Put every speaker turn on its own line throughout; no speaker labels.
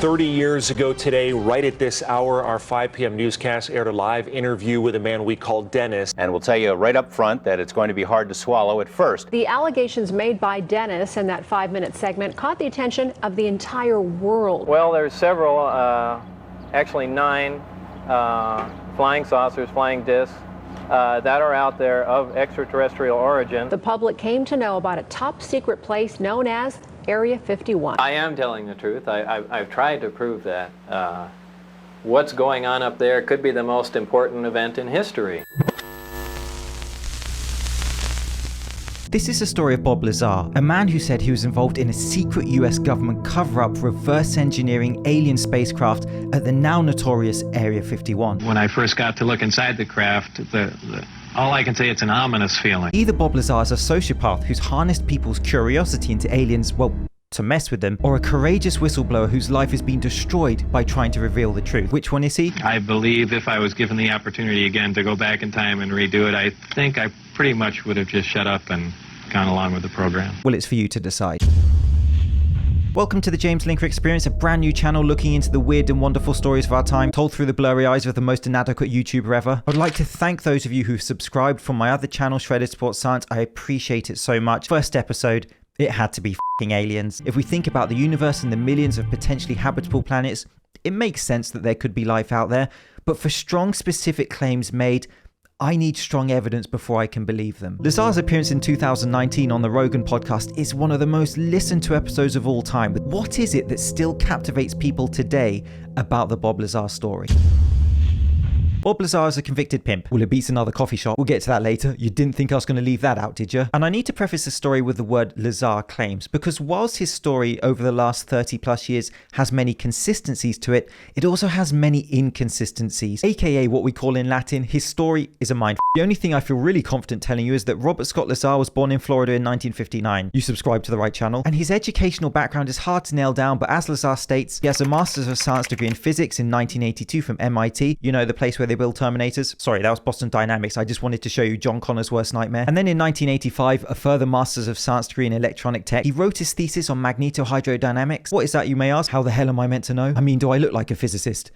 30 years ago today, right at this hour, our 5 p.m. newscast aired a live interview with a man we call Dennis.
And we'll tell you right up front that it's going to be hard to swallow at first.
The allegations made by Dennis in that 5-minute segment caught the attention of the entire world.
Well, there's several, actually 9 flying saucers, flying discs, that are out there of extraterrestrial origin.
The public came to know about a top secret place known as Area 51.
I am telling the truth. I've tried to prove that. What's going on up there could be the most important event in history.
This is the story of Bob Lazar, a man who said he was involved in a secret US government cover-up reverse engineering alien spacecraft at the now notorious Area 51.
When I first got to look inside the craft, all I can say, it's an ominous feeling.
Either Bob Lazar is a sociopath who's harnessed people's curiosity into aliens, well, to mess with them, or a courageous whistleblower whose life has been destroyed by trying to reveal the truth. Which one is he?
I believe if I was given the opportunity again to go back in time and redo it, I think I pretty much would have just shut up and gone along with the program.
Well, it's for you to decide. Welcome to the James Linker Experience, a brand new channel looking into the weird and wonderful stories of our time, told through the blurry eyes of the most inadequate YouTuber ever. I'd like to thank those of you who've subscribed from my other channel, Shredded Sports Science. I appreciate it so much. First episode, it had to be f***ing aliens. If we think about the universe and the millions of potentially habitable planets, it makes sense that there could be life out there. But for strong, specific claims made, I need strong evidence before I can believe them. Lazar's appearance in 2019 on the Rogan podcast is one of the most listened to episodes of all time. But what is it that still captivates people today about the Bob Lazar story? Bob Lazar is a convicted pimp. Well, it beats another coffee shop. We'll get to that later. You didn't think I was going to leave that out, did you? And I need to preface the story with the word Lazar claims, because whilst his story over the last 30 plus years has many consistencies to it, it also has many inconsistencies, aka what we call in Latin, his story is a mind f***. The only thing I feel really confident telling you is that Robert Scott Lazar was born in Florida in 1959. You subscribe to the right channel. And his educational background is hard to nail down, but as Lazar states, he has a Master's of Science degree in Physics in 1982 from MIT, you know, the place where they build Terminators. Sorry, that was Boston Dynamics. I just wanted to show you John Connor's worst nightmare. And then in 1985, a further Masters of Science degree in Electronic Tech. He wrote his thesis on magnetohydrodynamics. What is that, you may ask? How the hell am I meant to know? I mean, do I look like a physicist?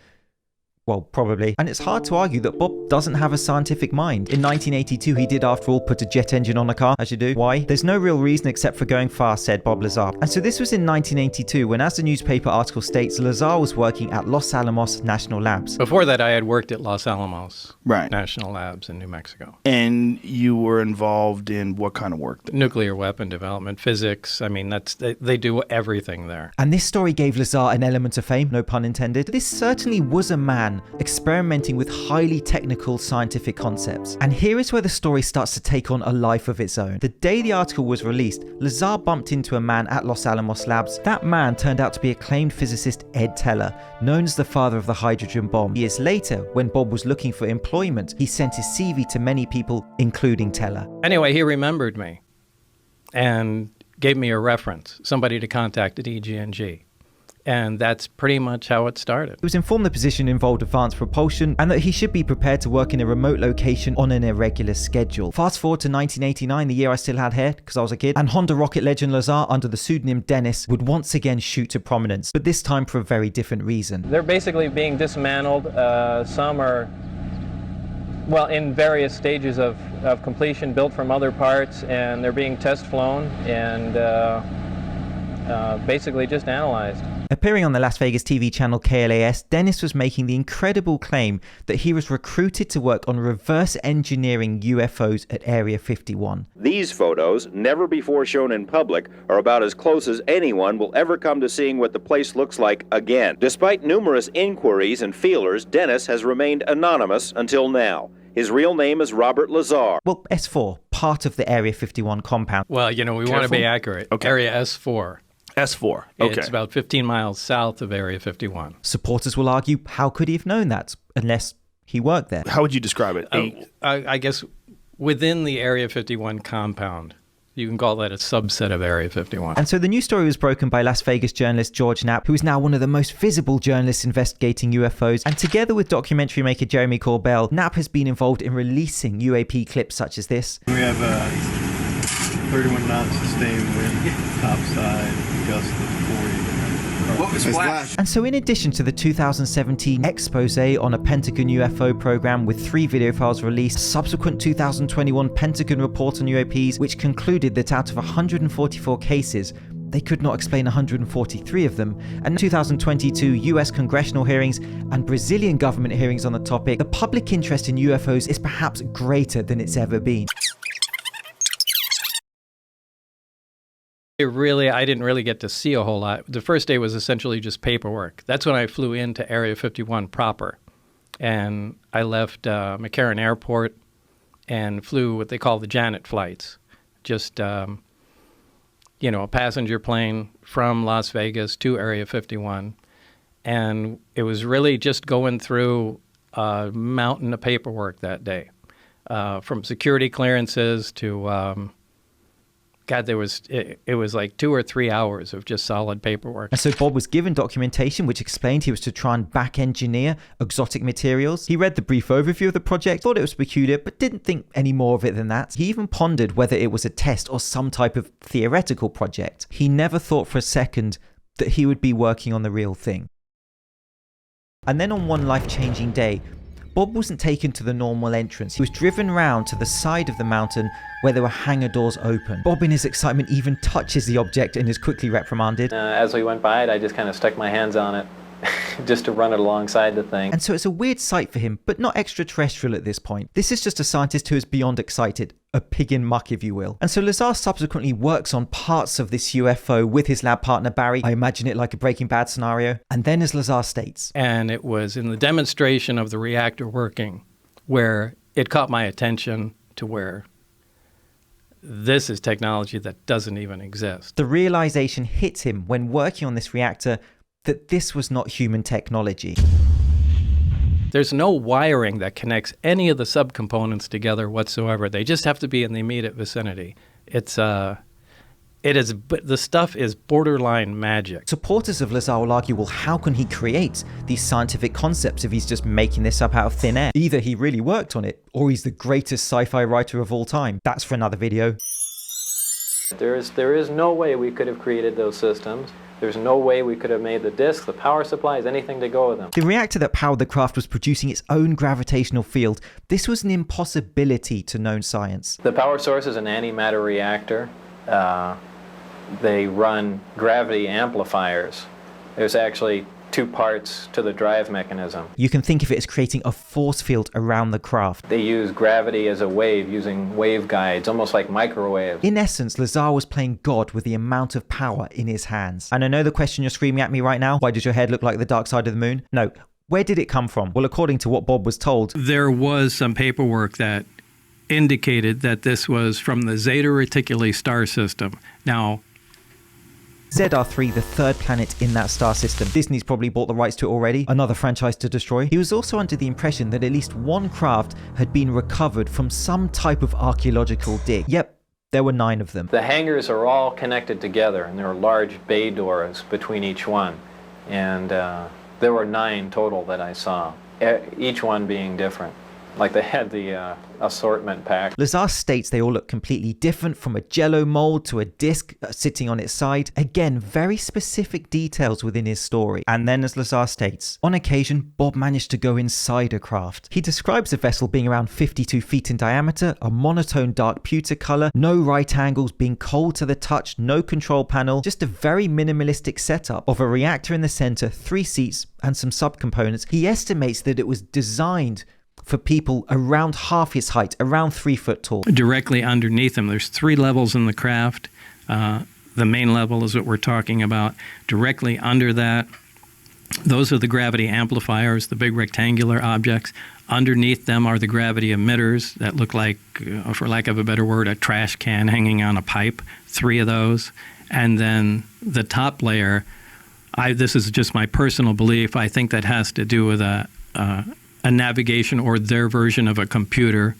Well, probably. And it's hard to argue that Bob doesn't have a scientific mind. In 1982, he did, after all, put a jet engine on a car, as you do. Why? There's no real reason except for going fast, said Bob Lazar. And so this was in 1982, when, as the newspaper article states, Lazar was working at Los Alamos National Labs.
Before that, I had worked at Los Alamos
Right.
National Labs in New Mexico.
And you were involved in what kind of work?
Nuclear weapon development, physics. I mean, they do everything there.
And this story gave Lazar an element of fame, no pun intended. This certainly was a man experimenting with highly technical scientific concepts. And here is where the story starts to take on a life of its own. The day the article was released, Lazar bumped into a man at Los Alamos Labs. That man turned out to be acclaimed physicist Ed Teller, known as the father of the hydrogen bomb. Years later, when Bob was looking for employment, he sent his CV to many people, including Teller.
Anyway, he remembered me and gave me a reference, somebody to contact at EG&G. And that's pretty much how it started.
He was informed the position involved advanced propulsion and that he should be prepared to work in a remote location on an irregular schedule. Fast forward to 1989, the year I still had hair because I was a kid, and Honda rocket legend Lazar, under the pseudonym Dennis, would once again shoot to prominence, but this time for a very different reason.
They're basically being dismantled. Some are, well, in various stages of completion, built from other parts, and they're being test flown and basically just analyzed.
Appearing on the Las Vegas TV channel KLAS, Dennis was making the incredible claim that he was recruited to work on reverse engineering UFOs at Area 51.
These photos, never before shown in public, are about as close as anyone will ever come to seeing what the place looks like again. Despite numerous inquiries and feelers, Dennis has remained anonymous until now. His real name is Robert Lazar.
Well, S4, part of the Area 51 compound.
Well, you know, we want to be accurate.
Okay.
Area S4.
S4. Okay.
It's about 15 miles south of Area 51.
Supporters will argue, how could he have known that unless he worked there?
How would you describe it?
I guess within the Area 51 compound, you can call that a subset of Area 51.
And so the news story was broken by Las Vegas journalist George Knapp, who is now one of the most visible journalists investigating UFOs. And together with documentary maker Jeremy Corbell, Knapp has been involved in releasing UAP clips such as this.
We have 31 knots sustained wind, topside, gust of 40,
And so in addition to the 2017 expose on a Pentagon UFO program with 3 video files released, subsequent 2021 Pentagon report on UAPs, which concluded that out of 144 cases, they could not explain 143 of them, and 2022 US congressional hearings and Brazilian government hearings on the topic, the public interest in UFOs is perhaps greater than it's ever been.
I didn't really get to see a whole lot. The first day was essentially just paperwork. That's when I flew into Area 51 proper. And I left McCarran Airport and flew what they call the Janet flights. Just, a passenger plane from Las Vegas to Area 51. And it was really just going through a mountain of paperwork that day. From security clearances to... it was like 2 or 3 hours of just solid paperwork.
And so Bob was given documentation which explained he was to try and back engineer exotic materials. He read the brief overview of the project, thought it was peculiar, but didn't think any more of it than that. He even pondered whether it was a test or some type of theoretical project. He never thought for a second that he would be working on the real thing. And then on one life-changing day, Bob wasn't taken to the normal entrance. He was driven round to the side of the mountain where there were hangar doors open. Bob in his excitement even touches the object and is quickly reprimanded.
As we went by it, I just kind of stuck my hands on it just to run it alongside the thing.
And so it's a weird sight for him, but not extraterrestrial at this point. This is just a scientist who is beyond excited. A pig in muck, if you will. And so Lazar subsequently works on parts of this UFO with his lab partner Barry. I imagine it like a Breaking Bad scenario. And then, as Lazar states,
and it was in the demonstration of the reactor working where it caught my attention to where this is technology that doesn't even exist.
The realization hits him when working on this reactor that this was not human technology.
There's no wiring that connects any of the subcomponents together whatsoever. They just have to be in the immediate vicinity. The stuff is borderline magic.
Supporters of Lazar will argue, well, how can he create these scientific concepts if he's just making this up out of thin air? Either he really worked on it, or he's the greatest sci-fi writer of all time. That's for another video.
There is no way we could have created those systems. There's no way we could have made the discs, the power supplies, anything to go with them.
The reactor that powered the craft was producing its own gravitational field. This was an impossibility to known science.
The power source is an antimatter reactor. They run gravity amplifiers. There's actually 2 parts to the drive mechanism.
You can think of it as creating a force field around the craft.
They use gravity as a wave, using waveguides, almost like microwaves.
In essence, Lazar was playing God with the amount of power in his hands. And I know the question you're screaming at me right now, why does your head look like the dark side of the moon? No, where did it come from? Well, according to what Bob was told,
there was some paperwork that indicated that this was from the Zeta Reticuli star system. Now,
ZR3, the 3rd planet in that star system. Disney's probably bought the rights to it already, another franchise to destroy. He was also under the impression that at least one craft had been recovered from some type of archaeological dig. Yep, there were 9 of them.
The hangars are all connected together, and there are large bay doors between each one. And there were 9 total that I saw, each one being different. Like they had the assortment pack.
Lazar states they all look completely different, from a jello mold to a disc sitting on its side. Again, very specific details within his story. And then, as Lazar states, on occasion, Bob managed to go inside a craft. He describes the vessel being around 52 feet in diameter, a monotone dark pewter color, no right angles, being cold to the touch, no control panel, just a very minimalistic setup of a reactor in the center, 3 seats, and some subcomponents. He estimates that it was designed for people around half his height, around 3 foot tall.
Directly underneath him, there's 3 levels in the craft. The main level is what we're talking about. Directly under that, those are the gravity amplifiers, the big rectangular objects. Underneath them are the gravity emitters that look like, for lack of a better word, a trash can hanging on a pipe. 3 of those. And then the top layer, this is just my personal belief, I think that has to do with a navigation or their version of a computer.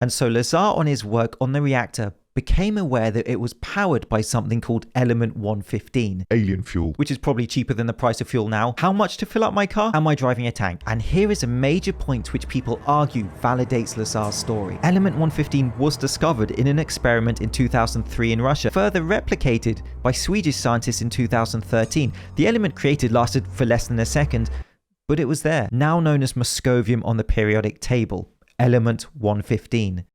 And so Lazar, on his work on the reactor, became aware that it was powered by something called Element 115.
Alien fuel.
Which is probably cheaper than the price of fuel now. How much to fill up my car? Am I driving a tank? And here is a major point which people argue validates Lazar's story. Element 115 was discovered in an experiment in 2003 in Russia, further replicated by Swedish scientists in 2013. The element created lasted for less than a second, but it was there, now known as moscovium on the periodic table, Element 115.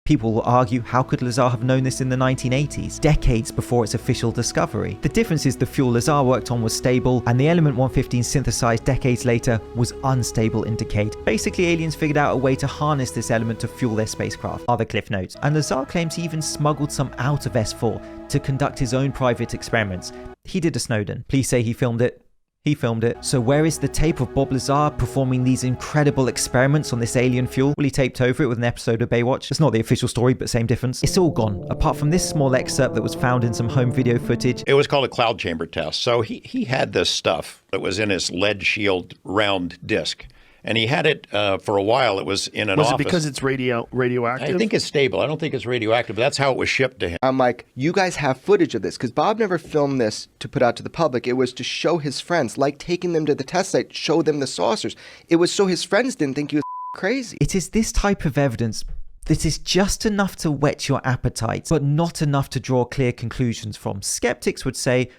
People will argue, how could Lazar have known this in the 1980s, decades before its official discovery? The difference is the fuel Lazar worked on was stable, and the element 115 synthesized decades later was unstable in decay. Basically, aliens figured out a way to harness this element to fuel their spacecraft, are the cliff notes. And Lazar claims he even smuggled some out of S4 to conduct his own private experiments. He did a Snowden. Please say he filmed it. He filmed it. So where is the tape of Bob Lazar performing these incredible experiments on this alien fuel? Well, he taped over it with an episode of Baywatch. It's not the official story, but same difference. It's all gone, apart from this small excerpt that was found in some home video footage.
It was called a cloud chamber test. So he had this stuff that was in his lead shield round disc. And he had it for a while. It was in an office.
Was it because it's radioactive?
I think it's stable. I don't think it's radioactive, but that's how it was shipped to him.
I'm like, you guys have footage of this? Because Bob never filmed this to put out to the public. It was to show his friends, like taking them to the test site, show them the saucers. It was so his friends didn't think he was crazy.
It is this type of evidence that is just enough to whet your appetite, but not enough to draw clear conclusions from. Skeptics would say,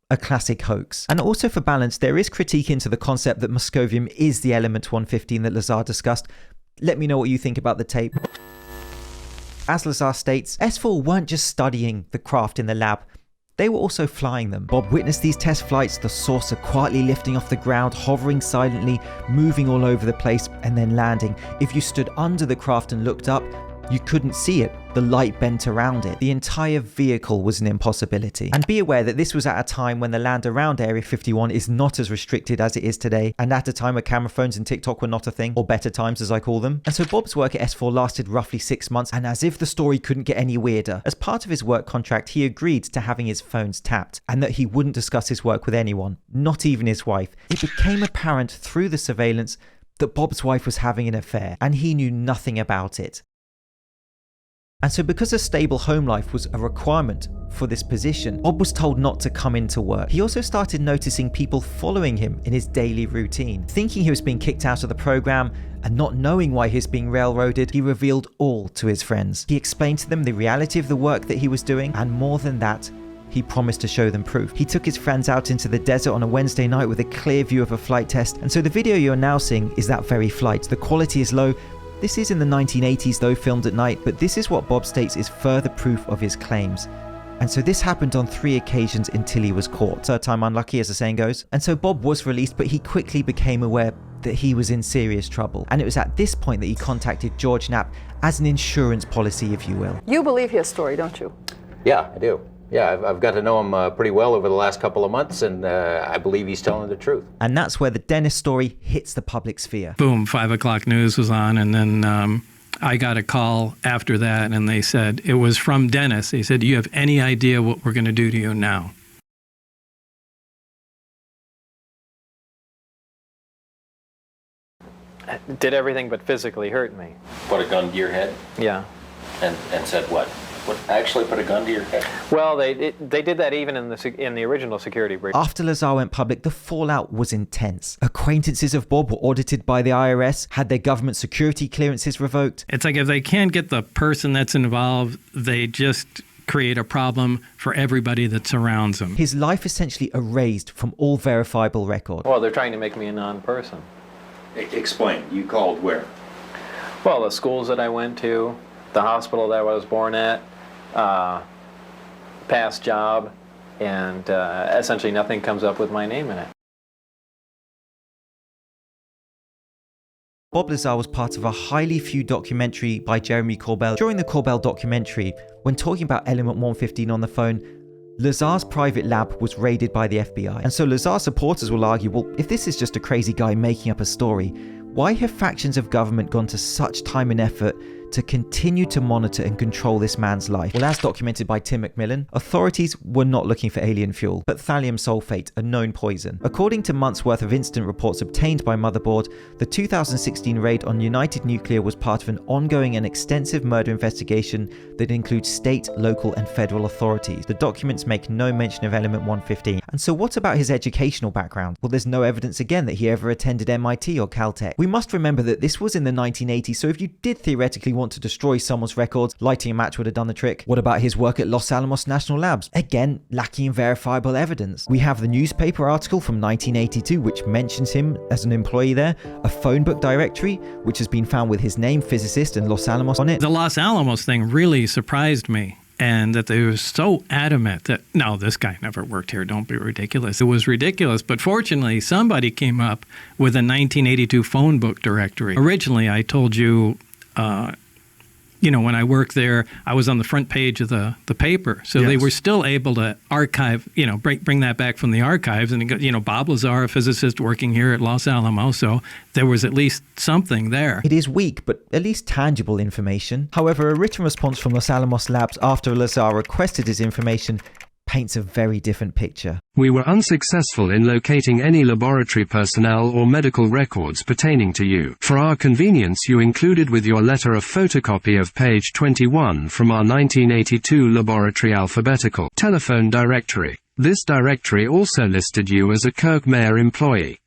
a classic hoax. And also for balance, there is critique into the concept that moscovium is the element 115 that Lazar discussed. Let me know what you think about the tape. As Lazar states, S4 weren't just studying the craft in the lab, they were also flying them. Bob witnessed these test flights, the saucer quietly lifting off the ground, hovering silently, moving all over the place, and then landing. If you stood under the craft and looked up, you couldn't see it. The light bent around it. The entire vehicle was an impossibility. And be aware that this was at a time when the land around Area 51 is not as restricted as it is today, and at a time where camera phones and TikTok were not a thing, or better times as I call them. And so Bob's work at S4 lasted roughly 6 months, and as if the story couldn't get any weirder, as part of his work contract he agreed to having his phones tapped, and that he wouldn't discuss his work with anyone, not even his wife. It became apparent through the surveillance that Bob's wife was having an affair, and he knew nothing about it. And so because a stable home life was a requirement for this position, Bob was told not to come into work. He also started noticing people following him in his daily routine. Thinking he was being kicked out of the program and not knowing why he was being railroaded, he revealed all to his friends. He explained to them the reality of the work that he was doing, and more than that, he promised to show them proof. He took his friends out into the desert on a Wednesday night with a clear view of a flight test, and so the video you're now seeing is that very flight. The quality is low. This is in the 1980s though, filmed at night, but this is what Bob states is further proof of his claims. And so this happened on 3 occasions until he was caught. Third time unlucky, as the saying goes. And so Bob was released, but he quickly became aware that he was in serious trouble. And it was at this point that he contacted George Knapp as an insurance policy, if you will.
You believe his story, don't you?
Yeah, I do. Yeah, I've got to know him pretty well over the last couple of months, and I believe he's telling the truth.
And that's where the Dennis story hits the public sphere.
Boom, 5 o'clock news was on, and then I got a call after that, and they said, it was from Dennis. He said, do you have any idea what we're going to do to you now?
Did everything but physically hurt me.
Put a gun to your head?
Yeah.
And said what? What, actually put a gun to your head?
Well, they did that even in the original security breach.
After Lazar went public, the fallout was intense. Acquaintances of Bob were audited by the IRS, had their government security clearances revoked.
It's like if they can't get the person that's involved, they just create a problem for everybody that surrounds him.
His life essentially erased from all verifiable record.
Well, they're trying to make me a non-person.
Explain. You called where?
Well, the schools that I went to, the hospital that I was born at, past job, and essentially nothing comes up with my name in it.
Bob Lazar was part of a highly viewed documentary by Jeremy Corbell. During the Corbell documentary, when talking about Element 115 on the phone, Lazar's private lab was raided by the FBI. And so Lazar supporters will argue, well, if this is just a crazy guy making up a story, why have factions of government gone to such time and effort to continue to monitor and control this man's life. Well, as documented by Tim McMillan, authorities were not looking for alien fuel, but thallium sulfate, a known poison. According to months' worth of incident reports obtained by Motherboard, the 2016 raid on United Nuclear was part of an ongoing and extensive murder investigation that includes state, local, and federal authorities. The documents make no mention of Element 115. And so what about his educational background? Well, there's no evidence again that he ever attended MIT or Caltech. We must remember that this was in the 1980s, so if you did theoretically want to destroy someone's records, lighting a match would have done the trick. What about his work at Los Alamos National Labs? Again, lacking in verifiable evidence. We have the newspaper article from 1982 which mentions him as an employee there, a phone book directory which has been found with his name, physicist, and Los Alamos on it.
The Los Alamos thing really surprised me, and that they were so adamant that, no, this guy never worked here, don't be ridiculous. It was ridiculous, but fortunately somebody came up with a 1982 phone book directory. Originally, I told you, when I worked there, I was on the front page of the paper. So They were still able to archive, bring that back from the archives. And, Bob Lazar, a physicist working here at Los Alamos. So there was at least something there.
It is weak, but at least tangible information. However, a written response from Los Alamos Labs after Lazar requested his information paints a very different picture.
We were unsuccessful in locating any laboratory personnel or medical records pertaining to you. For our convenience, you included with your letter a photocopy of page 21 from our 1982 laboratory alphabetical telephone directory. This directory also listed you as a Kirkmeyer employee.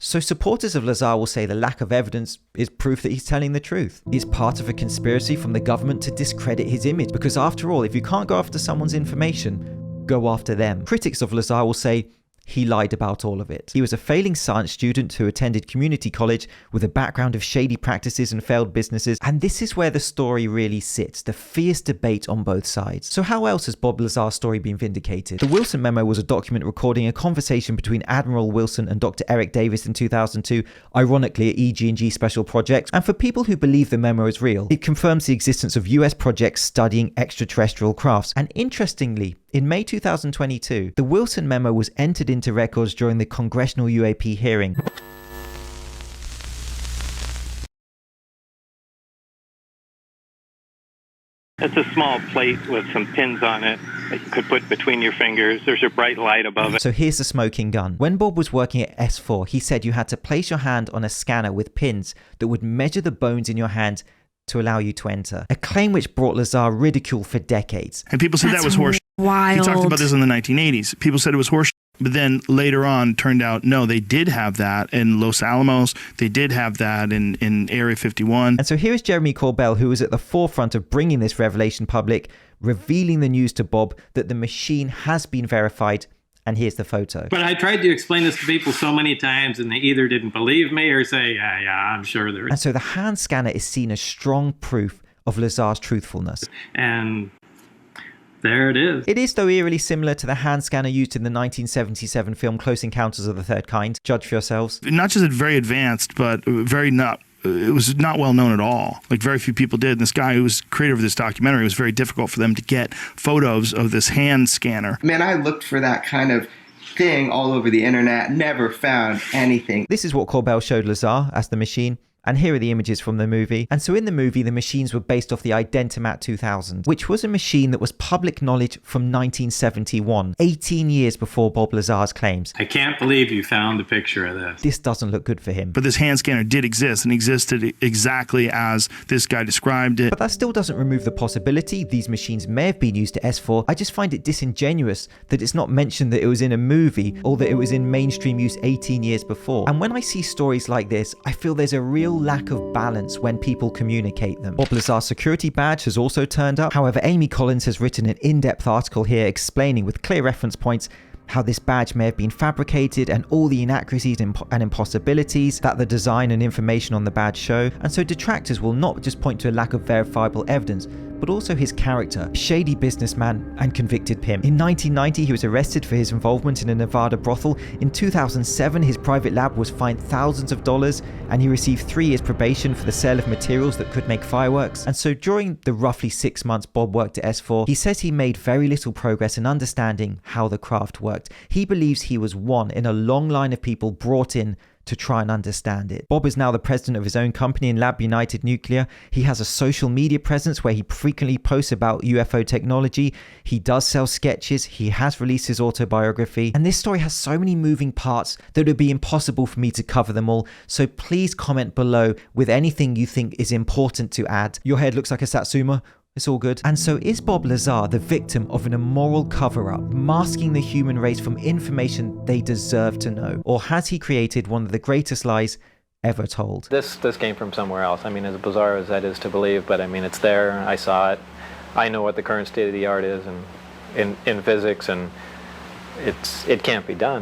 So supporters of Lazar will say the lack of evidence is proof that he's telling the truth. He's part of a conspiracy from the government to discredit his image, because after all, if you can't go after someone's information, go after them. Critics of Lazar will say he lied about all of it. He was a failing science student who attended community college with a background of shady practices and failed businesses, and this is where the story really sits, the fierce debate on both sides. So how else has Bob Lazar's story been vindicated? The Wilson memo was a document recording a conversation between Admiral Wilson and Dr. Eric Davis in 2002, ironically at EG&G Special Projects, and for people who believe the memo is real, it confirms the existence of US projects studying extraterrestrial crafts. And interestingly, in May 2022, the Wilson memo was entered into records during the congressional UAP hearing.
It's a small plate with some pins on it that you could put between your fingers. There's a bright light above it.
So here's the smoking gun. When Bob was working at S4, he said you had to place your hand on a scanner with pins that would measure the bones in your hand to allow you to enter. A claim which brought Lazar ridicule for decades.
And people said that was horseshit.
Wild.
He talked about this in the 1980s. People said it was horseshit. But then later on, turned out, no, they did have that in Los Alamos. They did have that in Area 51.
And so here is Jeremy Corbell, who was at the forefront of bringing this revelation public, revealing the news to Bob that the machine has been verified. And here's the photo.
But I tried to explain this to people so many times, and they either didn't believe me or say, yeah, I'm sure there is.
And so the hand scanner is seen as strong proof of Lazar's truthfulness.
And there it is.
It is, though, eerily similar to the hand scanner used in the 1977 film Close Encounters of the Third Kind. Judge for yourselves.
Not just very advanced, but it was not well known at all. Like, very few people did. And this guy who was creator of this documentary, it was very difficult for them to get photos of this hand scanner.
Man, I looked for that kind of thing all over the internet, never found anything.
This is what Corbell showed Lazar as the machine. And here are the images from the movie. And so in the movie, the machines were based off the Identimat 2000, which was a machine that was public knowledge from 1971, 18 years before Bob Lazar's claims.
I can't believe you found a picture of this.
This doesn't look good for him.
But this hand scanner did exist and existed exactly as this guy described it.
But that still doesn't remove the possibility these machines may have been used to S4. I just find it disingenuous that it's not mentioned that it was in a movie or that it was in mainstream use 18 years before. And when I see stories like this, I feel there's a real lack of balance when people communicate them. Bob Lazar's security badge has also turned up. However, Amy Collins has written an in-depth article here explaining with clear reference points how this badge may have been fabricated and all the inaccuracies and impossibilities that the design and information on the badge show. And so detractors will not just point to a lack of verifiable evidence, but also his character, a shady businessman and convicted pimp. In 1990, he was arrested for his involvement in a Nevada brothel. In 2007, his private lab was fined thousands of dollars and he received 3 years probation for the sale of materials that could make fireworks. And so during the roughly 6 months Bob worked at S4, he says he made very little progress in understanding how the craft worked. He believes he was one in a long line of people brought in to try and understand it. Bob is now the president of his own company in Lab United Nuclear. He has a social media presence where he frequently posts about UFO technology. He does sell sketches. He has released his autobiography. And this story has so many moving parts that it would be impossible for me to cover them all. So please comment below with anything you think is important to add. Your head looks like a Satsuma. It's all good. And so is Bob Lazar the victim of an immoral cover-up, masking the human race from information they deserve to know? Or has he created one of the greatest lies ever told?
This came from somewhere else. I mean, as bizarre as that is to believe, but I mean, it's there. I saw it. I know what the current state of the art is in physics, and it can't be done.